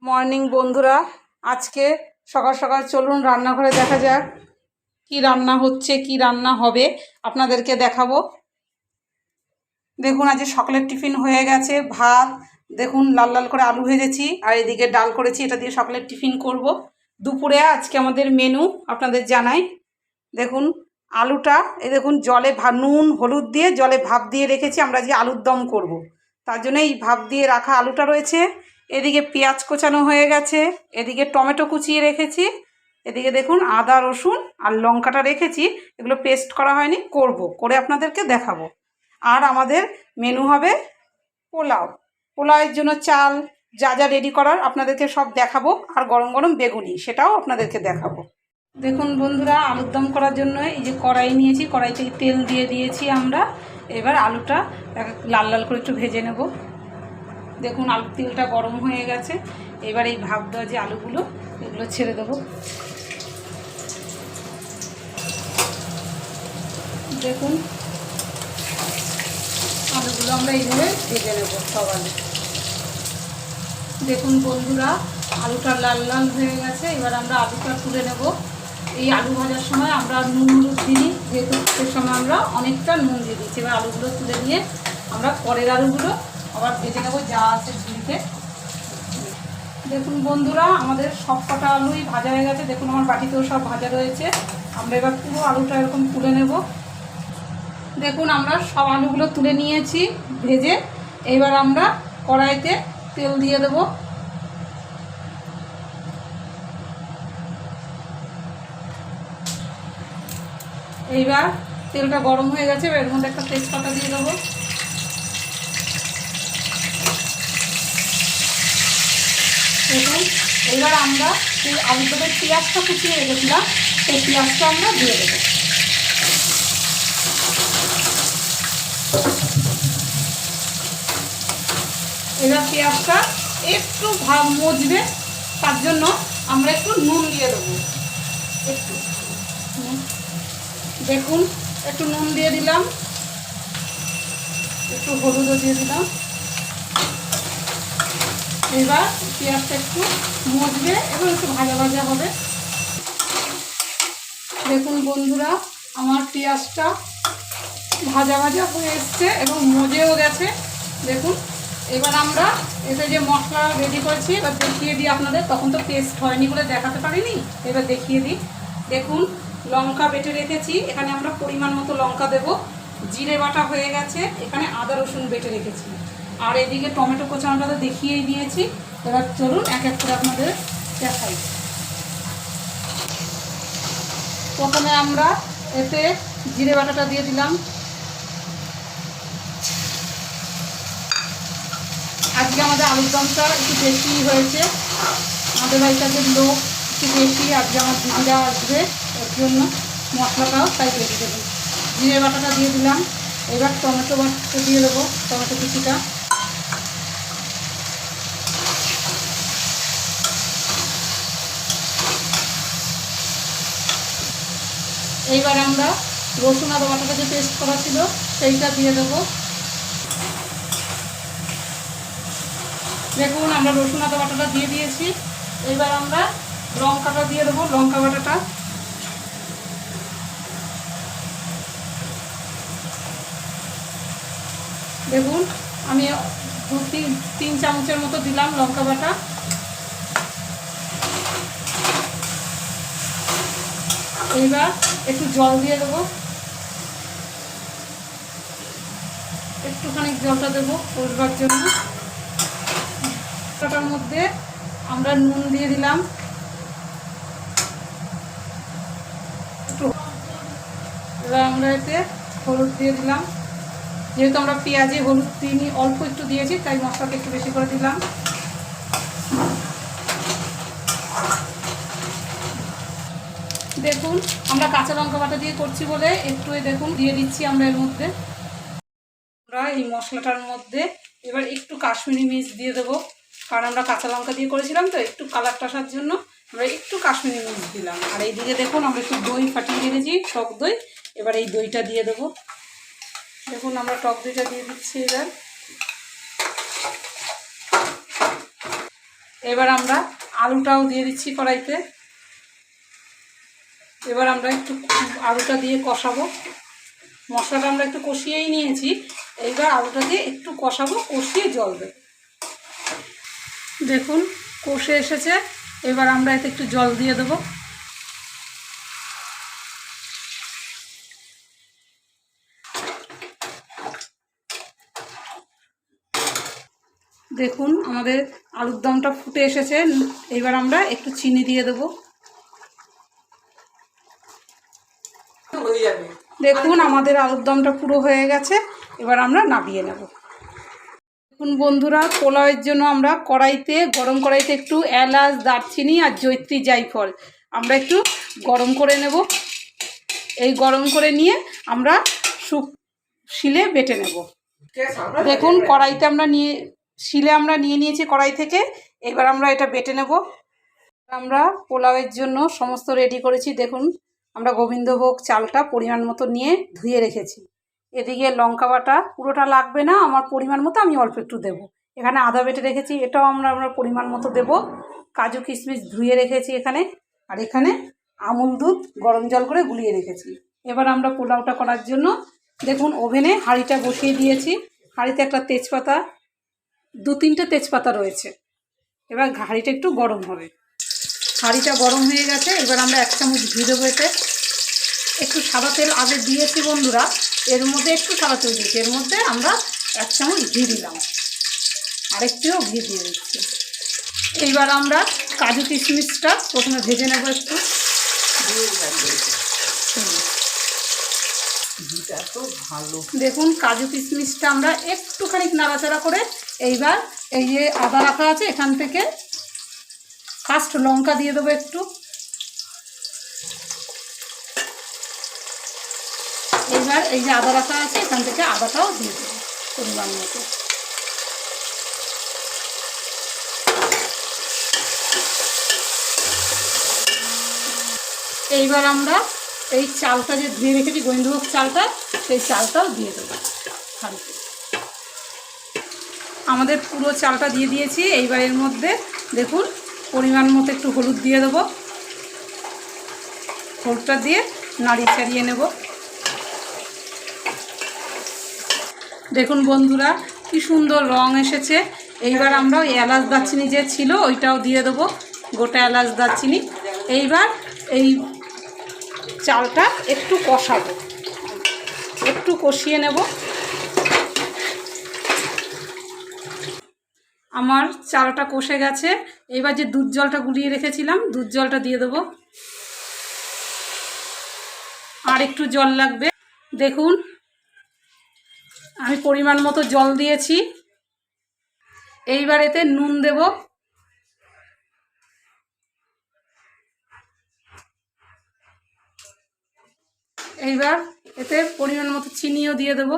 Morning বন্ধুরা, আজকে সকাল সকাল চলুন রান্নাঘরে দেখা যাক কি রান্না হচ্ছে, কি রান্না হবে আপনাদেরকে দেখাবো। দেখুন আজ সকালের টিফিন হয়ে গেছে। ভাত দেখুন লাল লাল করে আলু ভেজেছি, আর এদিকে ডাল করেছি, এটা দিয়ে সকালের টিফিন করব। দুপুরে আজকে আমাদের মেনু আপনাদের জানাই। দেখুন আলুটা এই দেখুন জলে নুন হলুদ দিয়ে জলে ভাপ দিয়ে রেখেছি, আমরা যে আলুর দম করব তার জন্য এই ভাপ দিয়ে রাখা আলুটা রয়েছে। এদিকে পেঁয়াজ কোচানো হয়ে গেছে, এদিকে টমেটো কুচিয়ে রেখেছি, এদিকে দেখুন আদা রসুন আর লঙ্কাটা রেখেছি, এগুলো পেস্ট করা হয়নি, করব করে আপনাদেরকে দেখাবো। আর আমাদের মেনু হবে পোলাও। পোলাওয়ের জন্য চাল যা যা রেডি করার আপনাদেরকে সব দেখাবো, আর গরম গরম বেগুনি সেটাও আপনাদেরকে দেখাবো। দেখুন বন্ধুরা, আলুর দম করার জন্য এই যে কড়াই নিয়েছি, কড়াইতে তেল দিয়ে দিয়েছি আমরা। এবার আলুটা লাল লাল করে একটু ভেজে নেব। দেখুন আলুর তেলটা গরম হয়ে গেছে, এবার এই ভাপ দেওয়া যে আলুগুলো এগুলো ছেড়ে দেবো। দেখুন আলুগুলো আমরা এইভাবে ভেজে নেব সব আলু। দেখুন বন্ধুরা, আলুটা লাল লাল হয়ে গেছে, এবার আমরা আলুটা তুলে নেব। এই আলু ভাজার সময় আমরা নুন হলুদ দিই, যেহেতু সে সময় আমরা অনেকটা নুন দিয়ে দিচ্ছি। এবার আলুগুলো তুলে নিয়ে আমরা পরের আলুগুলো আবার ভেজে নেব যা আছে ঝুড়িতে। দেখুন বন্ধুরা, আমাদের সব কটা আলুই ভাজা হয়ে গেছে। দেখুন আমার বাটিতেও সব ভাজা রয়েছে। আমরা এবার পুরো আলুটা এরকম তুলে নেব। দেখুন আমরা সব আলুগুলো তুলে নিয়েছি ভেজে। এবার আমরা কড়াইতে তেল দিয়ে দেব। এইবার তেলটা গরম হয়ে গেছে, এর মধ্যে একটা তেজপাতা দিয়ে দেবো। দেখুন এবার আমরা সেই আলুটাতে পেঁয়াজটা কুচিয়ে রেখেছিলাম, সেই পেঁয়াজটা আমরা দিয়ে দেবো। এবার পেঁয়াজটা একটু মজবে, তার জন্য আমরা একটু নুন দিয়ে দেবো। একটু দেখুন একটু নুন দিয়ে দিলাম, একটু হলুদও দিয়ে দিলাম। এবার পেঁয়াজটা একটু মজবে এবং একটু ভাজা ভাজা হবে। দেখুন বন্ধুরা, আমার পেঁয়াজটা ভাজা ভাজা হয়ে এসছে এবং মজেও গেছে। দেখুন এবার আমরা এতে যে মশলা রেডি করেছি এবার দেখিয়ে দিই আপনাদের, তখন তো পেস্ট হয়নি বলে দেখাতে পারিনি, এবার দেখিয়ে দিই। দেখুন লঙ্কা বেটে রেখেছি, এখানে আমরা পরিমাণ মতো লঙ্কা দেব। জিরে বাটা হয়ে গেছে, এখানে আদা রসুন বেটে রেখেছি, আর এদিকে টমেটো কোচানোটা তো দেখিয়েই দিয়েছি। এবার চলুন এক এক করে আপনাদের দেখাই। প্রথমে আমরা এতে জিরে বাটাটা দিয়ে দিলাম। আজকে আমাদের আলুর দমটা একটু বেশি হয়েছে, আমাদের বাড়িতে লোক একটু বেশি, আজকে আমার দিদিরা আসবে, এর জন্য মশলাটাও তাই বেশি দেবেন। জিরে বাটাটা দিয়ে দিলাম। এবার টমেটো বাটাটা দিয়ে দেবো, টমেটো কুচিটা। এইবার আমরা রসুন আদা বাটাটা যে পেস্ট করা ছিল সেইটা দিয়ে দেবো। দেখুন আমরা রসুন আদা বাটাটা দিয়ে দিয়েছি। এবার আমরা লঙ্কাটা দিয়ে দেবো, লঙ্কা বাটাটা। দেখুন আমি তিন চামচের মতো দিলাম লঙ্কা বাটা। এইবার একটু জল দিয়ে দেবো, একটুখানি জলটা দেবো কষবার জন্য। তার মধ্যে আমরা নুন দিয়ে দিলাম, একটু। এবার আমরা এতে হলুদ দিয়ে দিলাম, যেহেতু আমরা পেঁয়াজে হলুদ দিইনি, অল্প একটু দিয়েছি, তাই মশলাটা একটু বেশি করে দিলাম। দেখুন আমরা কাঁচা লঙ্কা বাটা দিয়ে করছি বলে একটু দেখুন দিয়ে দিচ্ছি আমরা এর মধ্যে। আমরা এই মশলাটার মধ্যে এবার একটু কাশ্মীরি মির্চ দিয়ে দেবো, কারণ আমরা কাঁচা লঙ্কা দিয়ে করেছিলাম তো, একটু কালারটা আসার জন্য আমরা একটু কাশ্মীরি মির্চ দিলাম। আর এইদিকে দেখুন আমরা একটু দই ফাটিয়ে রেখেছি, টক দই। এবার এই দইটা দিয়ে দেবো। দেখুন আমরা টক দইটা দিয়ে দিচ্ছি। এবার এবার আমরা আলুটাও দিয়ে দিচ্ছি কড়াইতে। এবার আমরা একটু আলুটা দিয়ে কষাবো। মশলাটা আমরা একটু কষিয়েই নিয়েছি, এইবার আলুটা দিয়ে একটু কষাবো, কষিয়ে জল দেব। দেখুন কষে এসেছে, এবার আমরা এতে একটু জল দিয়ে দেবো। দেখুন আমাদের আলুর দমটা ফুটে এসেছে, এবার আমরা একটু চিনি দিয়ে দেবো। দেখুন আমাদের আলুর দমটা পুরো হয়ে গেছে, এবার আমরা নামিয়ে নেব। দেখুন বন্ধুরা, পোলাওয়ের জন্য আমরা গরম কড়াইতে একটু এলাচ, দারচিনি আর জয়িত্রী জায়ফল আমরা একটু গরম করে নেব। এই গরম করে নিয়ে আমরা শিলে বেটে নেব। দেখুন কড়াইতে শিলে আমরা নিয়ে নিয়েছি কড়াই থেকে, এবার আমরা এটা বেটে নেব। আমরা পোলাওয়ের জন্য সমস্ত রেডি করেছি। দেখুন আমরা গোবিন্দভোগ চালটা পরিমাণ মতো নিয়ে ধুয়ে রেখেছি। এদিকে লঙ্কা বাটা পুরোটা লাগবে না, আমার পরিমাণ মতো আমি অল্প একটু দেবো। এখানে আদা বেটে রেখেছি, এটাও আমরা পরিমাণ মতো দেবো। কাজু কিশমিশ ধুয়ে রেখেছি এখানে, আর এখানে আমুল দুধ গরম জল করে গুলিয়ে রেখেছি। এবার আমরা পোলাওটা করার জন্য দেখুন ওভেনে হাঁড়িটা বসিয়ে দিয়েছি। হাঁড়িতে একটা তেজপাতা, 2-3টে তেজপাতা রয়েছে। এবার হাঁড়িটা একটু গরম হবে। হাঁড়িটা গরম হয়ে গেছে, এবার আমরা 1 চামচ ঘি দেবো। এতে একটু সাদা তেল আগে দিয়েছি বন্ধুরা, এর মধ্যে একটু সাদা তেল দিয়েছি, এর মধ্যে আমরা 1 চামচ ঘি দিলাম, আরেকটিও ঘি দিয়ে দিচ্ছি। এইবার আমরা কাজু কিশমিশটা প্রথমে ভেজে নেব একটু। দেখুন কাজু কিশমিশটা আমরা একটুখানি নাড়াচাড়া করে, এইবার এই যে আদা রাখা আছে এখান থেকে ফার্স্ট লঙ্কা দিয়ে দেবো একটু। এইবার এই যে আদা রাখা আছে এখান থেকে আদাটাও দিয়ে দেবো পরিমাণ মতো। এইবার আমরা এই চালটা যে ধুয়ে রেখেছি গোবিন্দভোগ চালটা, সেই চালটাও দিয়ে দেবো হাঁড়িতে। আমাদের পুরো চালটা দিয়ে দিয়েছি। এইবার এর মধ্যে দেখুন পরিমাণ মতো একটু হলুদ দিয়ে দেবো। হলুদটা দিয়ে নাড়িয়ে চাড়িয়ে নেব। দেখুন বন্ধুরা কি সুন্দর রং এসেছে। এইবার আমরা ওই এলাচ দারচিনি যে ছিল ওইটাও দিয়ে দেবো, গোটা এলাচ দারচিনি। এইবার এই চালটা একটু কষাবো, একটু কষিয়ে নেব। আমার চালটা কষে গেছে, এইবার যে দুধ জলটা গুলিয়ে রেখেছিলাম দুধ জলটা দিয়ে দেবো। আর একটু জল লাগবে। দেখুন আমি পরিমাণ মতো জল দিয়েছি। এইবার এতে নুন দেব। এইবার এতে পরিমাণ মতো চিনিও দিয়ে দেব।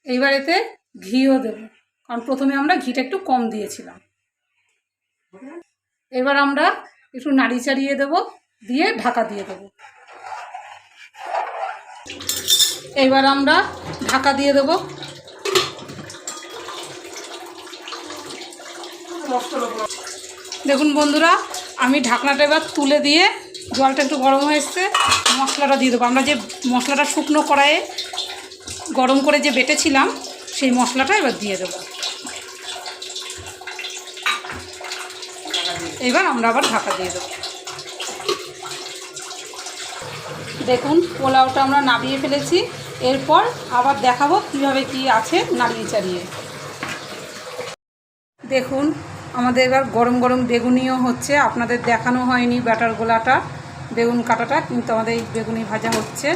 এইবার এতে ঘিও দেব, কারণ প্রথমে আমরা ঘিটা একটু কম দিয়েছিলাম। এবার আমরা একটু নাড়ি চাড়িয়ে দেবো, দিয়ে ঢাকা দিয়ে দেবো। এবার আমরা ঢাকা দিয়ে দেবো। দেখুন বন্ধুরা আমি ঢাকনাটা এবার তুলে দিয়ে, জলটা একটু গরম হয়ে এসছে, মশলাটা দিয়ে দেবো। আমরা যে মশলাটা শুকনো কড়াইয়ে গরম করে যে বেটেছিলাম সেই মশলাটা এবার দিয়ে দেবো। এবার আমরা আবার ঢাকা দিয়ে দেবো। দেখুন পোলাওটা আমরা নামিয়ে ফেলেছি। এরপর আবার দেখাবো কীভাবে কি আছে নাড়িয়ে চাড়িয়ে। দেখুন আমাদের এবার গরম গরম বেগুনিও হচ্ছে, আপনাদের দেখানো হয়নি ব্যাটার গোলাটা, বেগুন কাটাটা, কিন্তু আমাদের এই বেগুনি ভাজা হচ্ছে।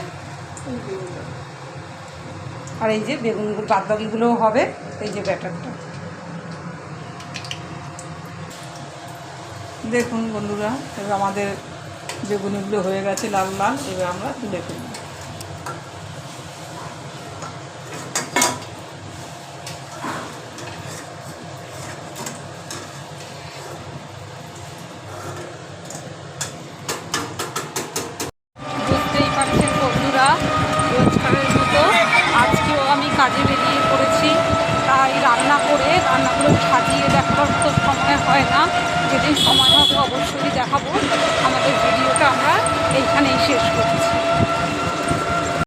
আর এই যে বেগুনগুলো বাদবাকিগুলোও হবে, এই যে ব্যাটারটা। দেখুন বন্ধুরা এবার আমাদের বেগুনিগুলো হয়ে গেছে লাল লাল, এবার আমরা তুলে ফেলব। বুঝতেই পারছেন বন্ধুরা রোজকারের মতো যেদিন সময় হবে অবশ্যই দেখাবো। আমাদের ভিডিওটা আমরা এইখানে